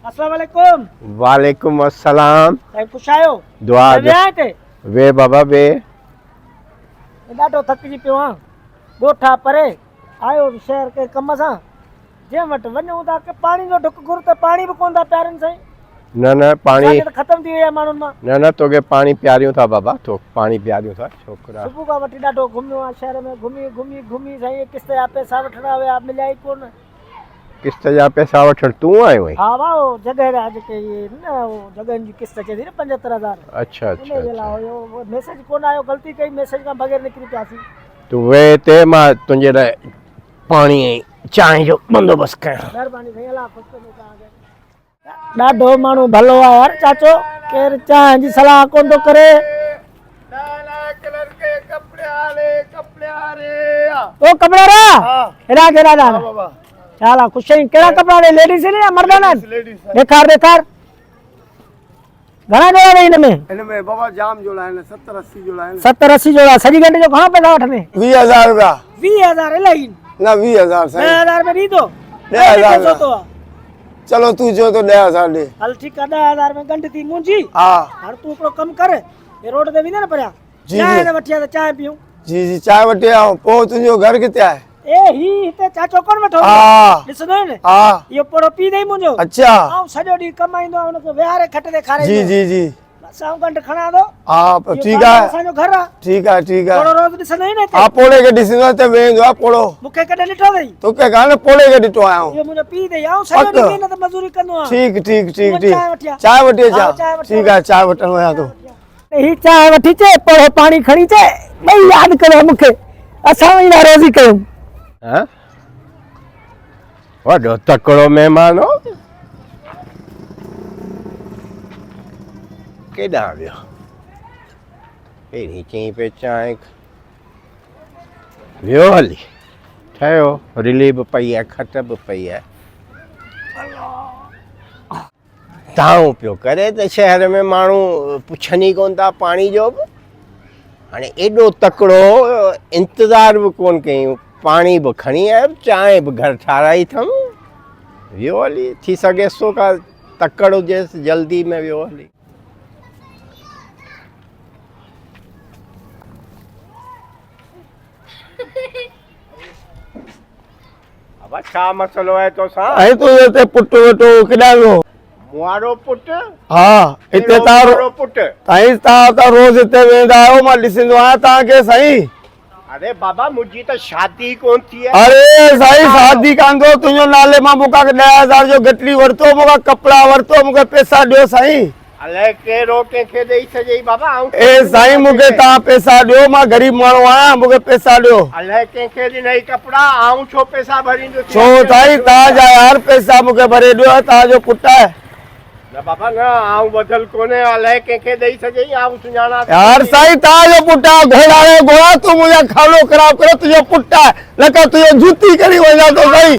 अस्सलाम वालेकुम। वालेकुम अस्सलाम। साईं खुश आयो? दुआ आए थे वे बाबा वे ॾाढो थकिजी पियो आहियां। ॻोठा परे आयो शहर के कम सां, जंहिं वटि वञूं था की पाणी जो ढुक घुर त पाणी बि कोन था प्यारनि साईं। न पानी त ख़तम थी वई आहे माण्हुनि मां। न तोखे पानी पियारियूं था बाबा, तो पानी पियारियूं था छोकरा। सुबुह खां वठी ॾाढो घुमियो आहे शहर में, घुमी घुमी घुमी साईं किस्त जा पैसा वठणा हुया, मिलिया ई कोन। किस्त जा पैसा वठण तूं आयो आहीं? हा वाह, जॻह जा जेके इहे न जॻहनि जी किस्त अचे थी न 75,000। अच्छा अच्छा उन जे लाइ हुयो, मैसेज कोन आयो, ग़लती कई, मैसेज खां बग़ैर निकिरी पियासीं। तूं वे ते मां तुंहिंजे लाइ पाणी ऐं चांहि जो बंदोबस्तु कयां। महिरबानी साईं, अलाह ख़ुशि कंदो तव्हांखे। ॾाढो माण्हू भलो आहे यार चाचो, केरु चांहि जी सलाह कोन थो करे। ओ कपिड़ा रा हेॾा केॾा ॾाढा छा हाल आहे? ख़ुशि आहीं? कहिड़ा कपिड़ा ॾे, लेडीज़ आहिनि या मर्दाना आहिनि? ॾेखार ॾेखार। घणा जोड़ा इन में बाबा जाम जोड़ा आहिनि, 70-80 जोड़ा आहिनि। 70-80 जोड़ा। सॼी घंटे जो घणा पैसा वठंदे? 20,000 रुपया। 20,000 इलाही ना 20,000 साईं। 10,000 में ॾींदो? 10,000 चलो तू जो तो 10,000 ॾे। हल ठीकु आहे, 10,000 में गंढ थी मुंहिंजी। हा हाणे तूं हिकिड़ो कमु कर, हे रोड ते वेंदे न परियां, जी चांहि त वठी आ त चांहि पियूं। जी चांहि वठी आऊं। पोइ तुंहिंजो घर किथे आहे? ए ही हिते चाचो कोन वेठो? हा ॾिसंदो न, हा इहो पोड़ो पी ॾेई मुंहिंजो। अच्छा ऐं सॼो ॾींहुं कमाईंदो आहे, हुनखे विहारे खट ते खाराईंदो। जी जी बस आऊं गंढ खणा थो। हा ठीक आहे, असांजो घर आहे। ठीक आहे ठीक आहे। पोड़ो रोज़ ॾिसंदो ई न हिते। हा पोड़े खे ॾिसंदो त वेंदो आहे पोड़ो। मूंखे कॾहिं ॾिठो अथई? तोखे कान पोड़े खे ॾिठो आहियां। इहो मुंहिंजो पी ॾेई, ऐं सॼो ॾींहुं महिनत मज़दूरी कंदो आहे। ठीक ठीक ठीक तूं ठीक चांहि वठी आ। चांहि वठी हा, अचां। चांहि वठी ठीक आहे चांहि वठण वञा थो। ही चांहि वठी चे, पोड़ो पाणी खणी चे, ॿई यादि कयो मूंखे, असां ई नाराज़ी कयूं। हाँ वॾो तकड़ो महिमान हो। केॾां वियो? पहिरीं चईं पे चांहि वियो हली, ठहियो, रिली बि पई आहे, खट बि पई आहे। ताऊं पियो करे त शहर में माण्हू पुछनि ई कोन था पाणी जो बि। हाणे एॾो तकिड़ो इंतज़ार बि कोन कयूं, पाणी बि खणी आयो, चांहि बि घर ठाराई अथमि, वियो हली। थी सघे सो का तकड़ हुजेसि, जल्दी में वियो हली। अब छा मसलो आहे तोसां? ऐं तूं हिते पुटु वेठो केॾां वियो? मुआरो पुट? हा हिते मुआरो पुट? साईं तव्हां त रोज़ हिते वेंदा आहियो, मां ॾिसंदो आहियां तव्हांखे साईं। अरे बाबा मुंहिंजी त शादी कोन थी आहे। अरे साईं शादी कान थो, तुंहिंजो नाले मां मूंखां 10,000 जो गटली वरितो, मूंखां कपिड़ा वरितो, मूंखे पैसा ॾियो साईं। अलाए कहिड़ो कंहिंखे ॾेई सॼई बाबा। ए साईं मूंखे तव्हां पैसा ॾियो, मां ग़रीब माण्हू आहियां, मूंखे पैसा ॾियो। अलाए कंहिंखे ॾिनई कपिड़ा, आऊं छो पैसा भरींदो? छो साईं तव्हांजा यार पैसा मूंखे भरे ॾियो, तव्हांजो पुटु आहे। न बाबा न, आऊं बदल कोन्हे, अलाए कंहिंखे ॾेई सॼई, आऊं सुञाणा। यार साईं तव्हांजो पुटु आहे, घोड़ा रे घोड़ा, तूं मुंहिंजा खानो ख़राब करे, तुंहिंजो पुटु आहे, न कर तुंहिंजो जूती करी वञा थो साईं।